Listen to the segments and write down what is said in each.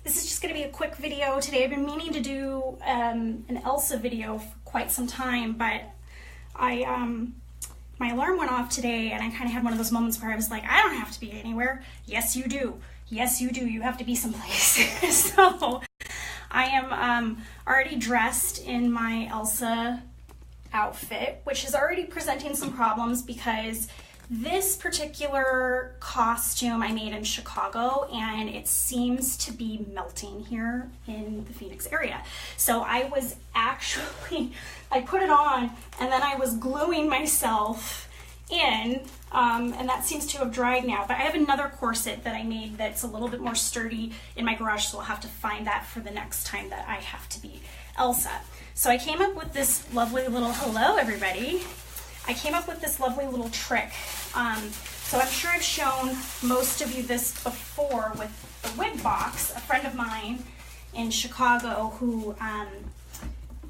This is just going to be a quick video today. I've been meaning to do an Elsa video for quite some time, but my alarm went off today and I kind of had one of those moments where I was like, I don't have to be anywhere. Yes, you do. Yes, you do. You have to be someplace. So I am already dressed in my Elsa outfit, which is already presenting some problems because this particular costume I made in Chicago and it seems to be melting here in the Phoenix area. So I was actually, I put it on and then I was gluing myself in and that seems to have dried now. But I have another corset that I made that's a little bit more sturdy in my garage, so I'll have to find that for the next time that I have to be Elsa. So I came up with this lovely little, hello everybody. I came up with this lovely little trick. So I'm sure I've shown most of you this before with the wig box. A friend of mine in Chicago who,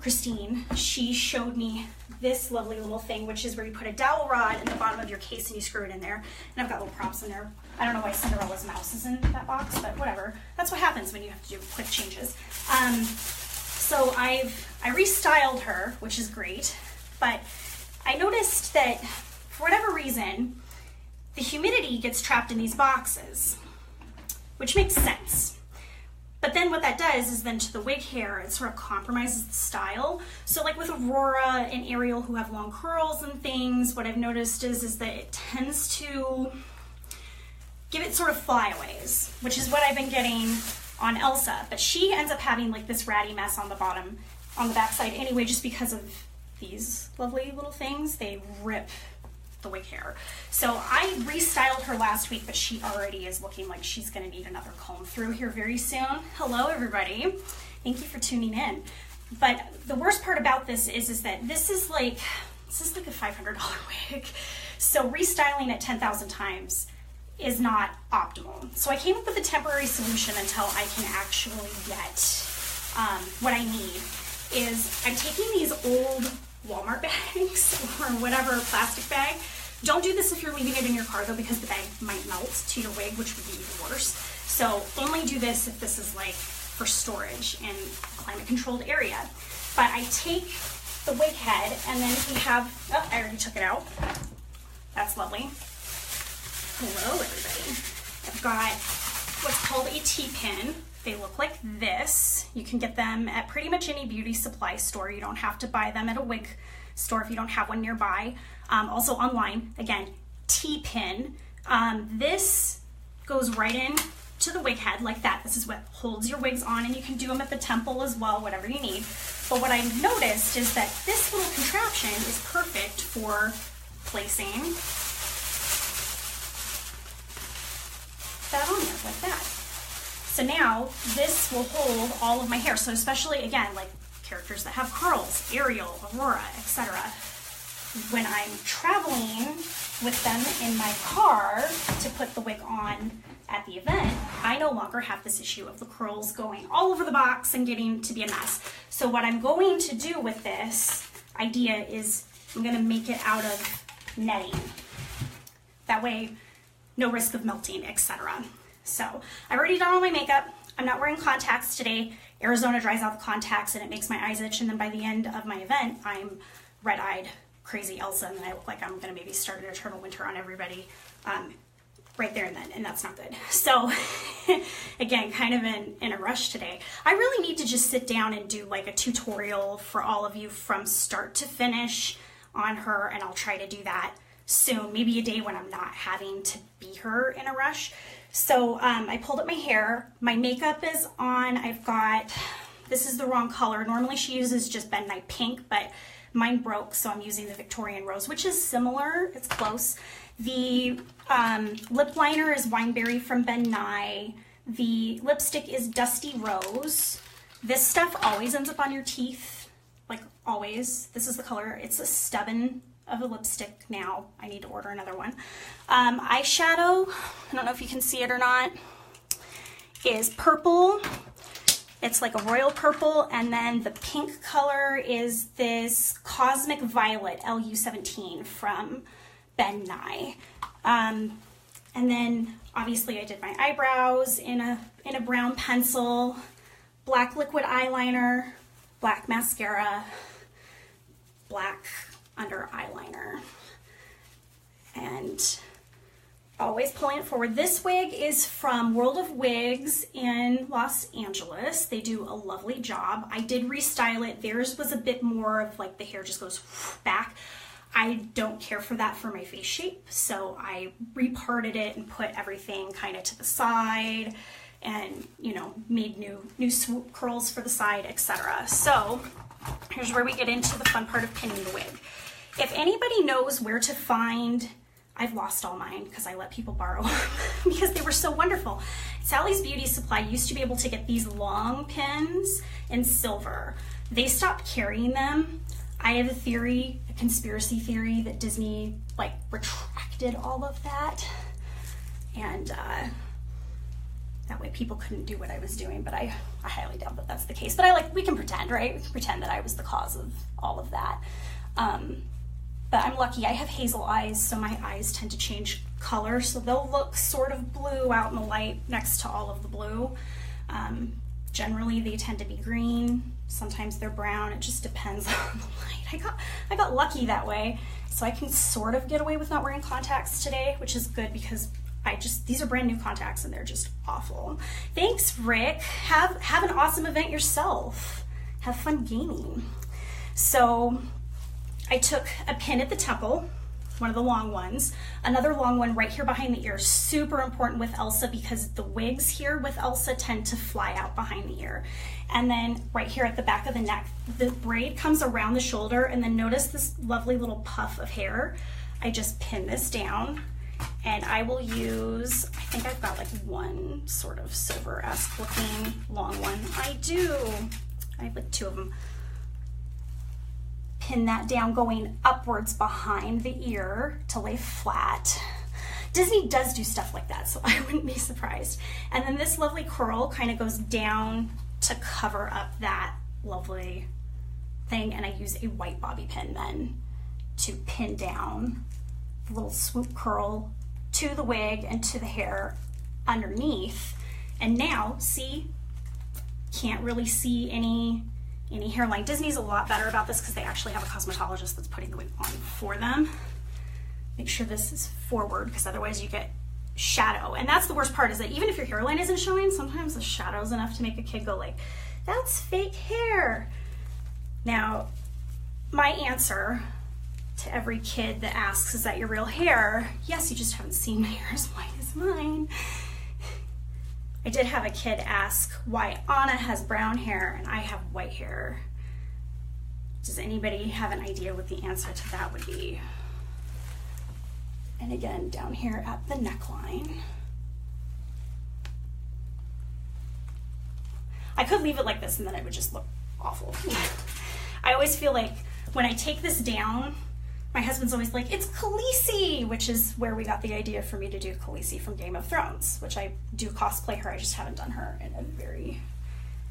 Christine, she showed me this lovely little thing, which is where you put a dowel rod in the bottom of your case and you screw it in there. And I've got little props in there. I don't know why Cinderella's mouse is in that box, but whatever. That's what happens when you have to do quick changes. So I restyled her, which is great, but I noticed that for whatever reason, the humidity gets trapped in these boxes, which makes sense. But then what that does is then to the wig hair, it sort of compromises the style. So like with Aurora and Ariel who have long curls and things, what I've noticed is that it tends to give it sort of flyaways, which is what I've been getting on Elsa. But she ends up having like this ratty mess on the bottom, on the backside anyway, just because of these lovely little things. They rip the wig hair. So I restyled her last week, but she already is looking like she's going to need another comb through here very soon. Hello everybody. Thank you for tuning in. But the worst part about this is that this is like a $500 wig. So restyling it 10,000 times is not optimal. So I came up with a temporary solution until I can actually get what I need. Is I'm taking these old Walmart bags or whatever plastic bag. Don't do this if you're leaving it in your car though, because the bag might melt to your wig, which would be even worse. So only do this if this is like for storage in a climate controlled area. But I take the wig head and then we have, oh, I already took it out. That's lovely. Hello everybody. I've got what's called a T-pin. They look like this. You can get them at pretty much any beauty supply store. You don't have to buy them at a wig store if you don't have one nearby. Also online, again, T-pin. This goes right in to the wig head like that. This is what holds your wigs on, and you can do them at the temple as well, whatever you need. But what I've noticed is that this little contraption is perfect for placing that on there like that. So now this will hold all of my hair. So especially again, like characters that have curls, Ariel, Aurora, etc. When I'm traveling with them in my car to put the wig on at the event, I no longer have this issue of the curls going all over the box and getting to be a mess. So what I'm going to do with this idea is I'm going to make it out of netting. That way, no risk of melting, etc. So I've already done all my makeup. I'm not wearing contacts today. Arizona dries out the contacts and it makes my eyes itch, and then by the end of my event, I'm red-eyed, crazy Elsa, and then I look like I'm gonna maybe start an eternal winter on everybody right there and then, and that's not good. So again, kind of in a rush today. I really need to just sit down and do like a tutorial for all of you from start to finish on her, and I'll try to do that soon, maybe a day when I'm not having to be her in a rush. So I pulled up my hair. My makeup is on. I've got, this is the wrong color. Normally she uses just Ben Nye pink, but mine broke, so I'm using the Victorian Rose, which is similar. It's close. The lip liner is Wineberry from Ben Nye. The lipstick is Dusty Rose. This stuff always ends up on your teeth, like always. This is the color. It's a stubborn of a lipstick now. I need to order another one. Eyeshadow, I don't know if you can see it or not, is purple. It's like a royal purple, and then the pink color is this Cosmic Violet LU17 from Ben Nye. And then obviously I did my eyebrows in a brown pencil, black liquid eyeliner, black mascara, black under eyeliner, and always pulling it forward. This wig is from World of Wigs in Los Angeles. They do a lovely job. I did restyle it. Theirs was a bit more of like the hair just goes back. I don't care for that for my face shape, so I reparted it and put everything kind of to the side and, you know, made new swoop curls for the side, etc. So here's where we get into the fun part of pinning the wig. If anybody knows where to find, I've lost all mine because I let people borrow them because they were so wonderful. Sally's Beauty Supply used to be able to get these long pins in silver. They stopped carrying them. I have a theory, a conspiracy theory, that Disney like retracted all of that, and that way people couldn't do what I was doing, but I highly doubt that that's the case. But we can pretend, right? We can pretend that I was the cause of all of that. But I'm lucky, I have hazel eyes, so my eyes tend to change color, so they'll look sort of blue out in the light next to all of the blue. Generally they tend to be green, sometimes they're brown, it just depends on the light. I got lucky that way, so I can sort of get away with not wearing contacts today, which is good because these are brand new contacts and they're just awful. Thanks, Rick. Have an awesome event yourself. Have fun gaming. So I took a pin at the temple, one of the long ones, another long one right here behind the ear, super important with Elsa because the wigs here with Elsa tend to fly out behind the ear. And then right here at the back of the neck, the braid comes around the shoulder, and then notice this lovely little puff of hair. I just pin this down, and I will use, I think I've got like one sort of silver-esque looking long one. I have like two of them. Pin that down going upwards behind the ear to lay flat. Disney does do stuff like that, so I wouldn't be surprised. And then this lovely curl kind of goes down to cover up that lovely thing, and I use a white bobby pin then to pin down the little swoop curl to the wig and to the hair underneath. And now, see, can't really see any hairline. Disney's a lot better about this because they actually have a cosmetologist that's putting the wig on for them. Make sure this is forward because otherwise you get shadow. And that's the worst part, is that even if your hairline isn't showing, sometimes the shadow's enough to make a kid go like, that's fake hair. Now, my answer to every kid that asks, is that your real hair? Yes, you just haven't seen my hair as white as mine. I did have a kid ask why Anna has brown hair and I have white hair. Does anybody have an idea what the answer to that would be? And again, down here at the neckline. I could leave it like this and then it would just look awful. I always feel like when I take this down, my husband's always like, it's Khaleesi, which is where we got the idea for me to do Khaleesi from Game of Thrones, which I do cosplay her. I just haven't done her in a very,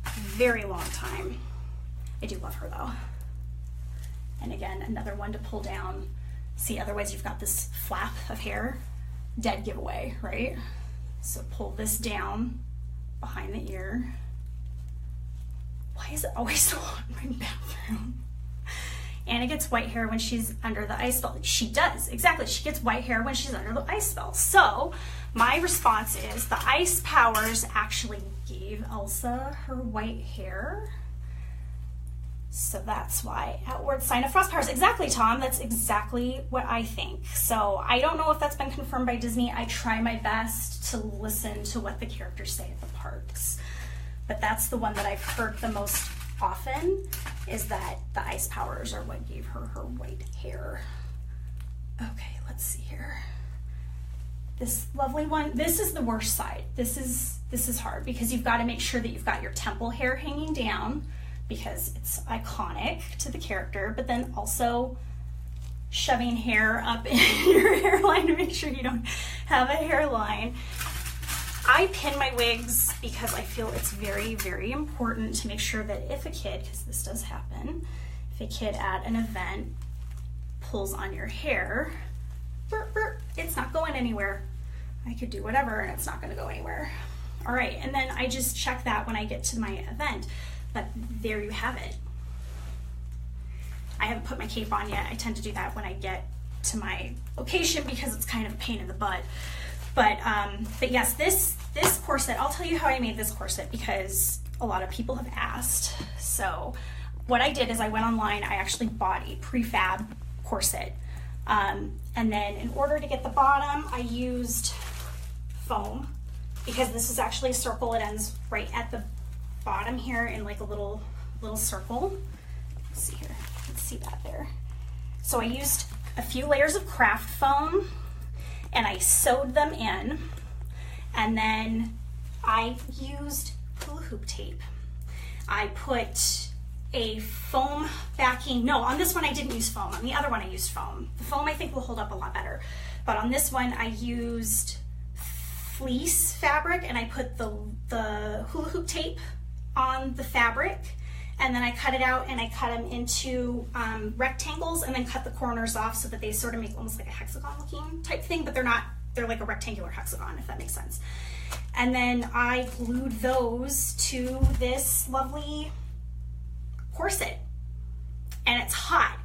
very long time. I do love her though. And again, another one to pull down. See, otherwise you've got this flap of hair, dead giveaway, right? So pull this down behind the ear. Why is it always so hot in my bathroom? Anna gets white hair when she's under the ice spell. She does, exactly. She gets white hair when she's under the ice spell. So my response is the ice powers actually gave Elsa her white hair. So that's why. Outward sign of frost powers. Exactly, Tom. That's exactly what I think. So I don't know if that's been confirmed by Disney. I try my best to listen to what the characters say at the parks. But that's the one that I've heard the most often, is that the ice powers are what gave her her white hair. Okay, let's see here. This lovely one, this is the worst side. This is hard because you've got to make sure that you've got your temple hair hanging down because it's iconic to the character, but then also shoving hair up in your hairline to make sure you don't have a hairline. I pin my wigs because I feel it's very, very important to make sure that if a kid, because this does happen, if a kid at an event pulls on your hair, burp, burp, it's not going anywhere. I could do whatever and it's not gonna go anywhere. All right, and then I just check that when I get to my event, but there you have it. I haven't put my cape on yet. I tend to do that when I get to my location because it's kind of a pain in the butt. But yes, this corset, I'll tell you how I made this corset because a lot of people have asked. So what I did is I went online, I actually bought a prefab corset. And then in order to get the bottom, I used foam because this is actually a circle. It ends right at the bottom here in like a little circle. Let's see here, let's see that there. So I used a few layers of craft foam and I sewed them in, and then I used hula hoop tape. I put a foam backing, no, on this one I didn't use foam, on the other one I used foam. The foam I think will hold up a lot better, but on this one I used fleece fabric and I put the hula hoop tape on the fabric, and then I cut it out and I cut them into rectangles and then cut the corners off so that they sort of make almost like a hexagon looking type thing, but they're not, they're like a rectangular hexagon, if that makes sense. And then I glued those to this lovely corset, and it's hot.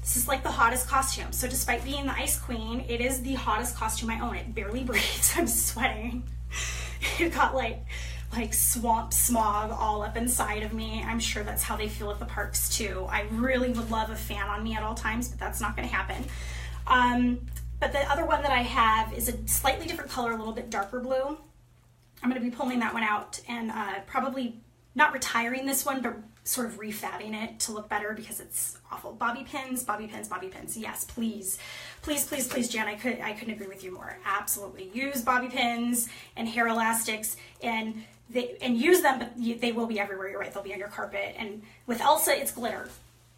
This is like the hottest costume. So despite being the Ice Queen, it is the hottest costume I own. It barely breathes. I'm sweating. It got like swamp smog all up inside of me. I'm sure that's how they feel at the parks too. I really would love a fan on me at all times, but that's not gonna happen. But the other one that I have is a slightly different color, a little bit darker blue. I'm gonna be pulling that one out and probably not retiring this one, but sort of refabbing it to look better because it's awful. Bobby pins, bobby pins, bobby pins. Yes, please, please, please, please, Jen, I couldn't agree with you more. Absolutely, use bobby pins and hair elastics and use them, but they will be everywhere. You're right, they'll be on your carpet. And with Elsa, it's glitter.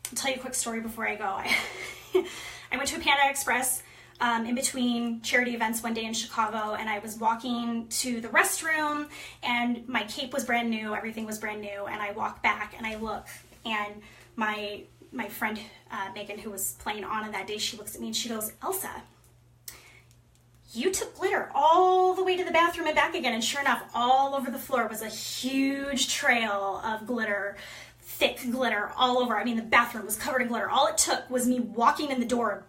I'll tell you a quick story before I go. I went to a Panda Express in between charity events one day in Chicago, and I was walking to the restroom and my cape was brand new, everything was brand new, and I walk back and I look, and my friend Megan, who was playing Anna that day, she looks at me and she goes, "Elsa, you took glitter all the way to the bathroom and back again." And sure enough, all over the floor was a huge trail of glitter, thick glitter all over. I mean, the bathroom was covered in glitter. All it took was me walking in the door,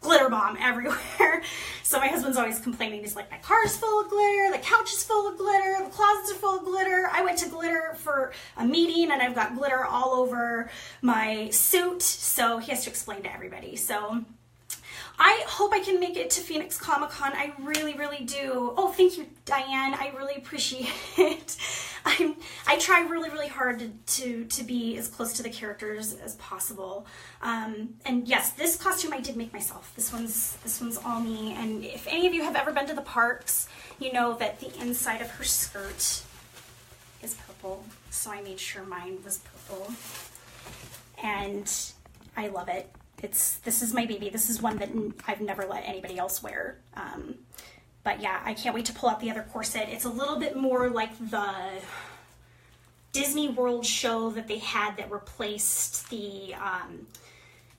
glitter bomb everywhere. So my husband's always complaining. He's like, "My car's full of glitter, the couch is full of glitter, the closets are full of glitter. I went to glitter for a meeting and I've got glitter all over my suit." So he has to explain to everybody. So I hope I can make it to Phoenix Comic-Con. I really, really do. Oh, thank you, Diane. I really appreciate it. I try really, really hard to be as close to the characters as possible. And yes, this costume I did make myself. This one's all me. And if any of you have ever been to the parks, you know that the inside of her skirt is purple. So I made sure mine was purple. And I love it. This is my baby. This is one that I've never let anybody else wear. But yeah, I can't wait to pull out the other corset. It's a little bit more like the Disney World show that they had that replaced the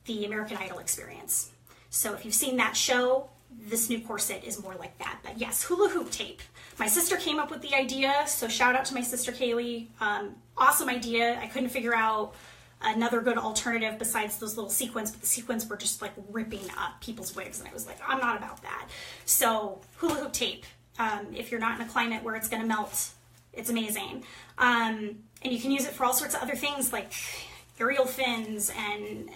American Idol experience. So if you've seen that show, this new corset is more like that. But yes, hula hoop tape. My sister came up with the idea, so shout out to my sister Kaylee. Awesome idea. I couldn't figure out another good alternative besides those little sequins, but the sequins were just like ripping up people's wigs, and I was like, I'm not about that. So hula hoop tape, if you're not in a climate where it's gonna melt, it's amazing. And you can use it for all sorts of other things like aerial fins and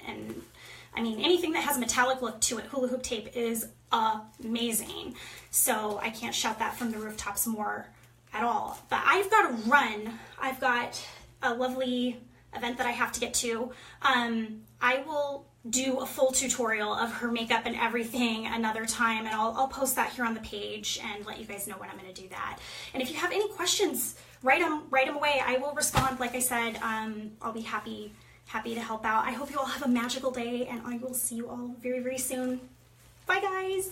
I mean, anything that has a metallic look to it, hula hoop tape is amazing. So I can't shout that from the rooftops more at all. But I've got to run. I've got a lovely event that I have to get to. I will do a full tutorial of her makeup and everything another time, and I'll post that here on the page and let you guys know when I'm going to do that. And if you have any questions, write them away. I will respond. Like I said, I'll be happy to help out. I hope you all have a magical day, and I will see you all very, very soon. Bye, guys.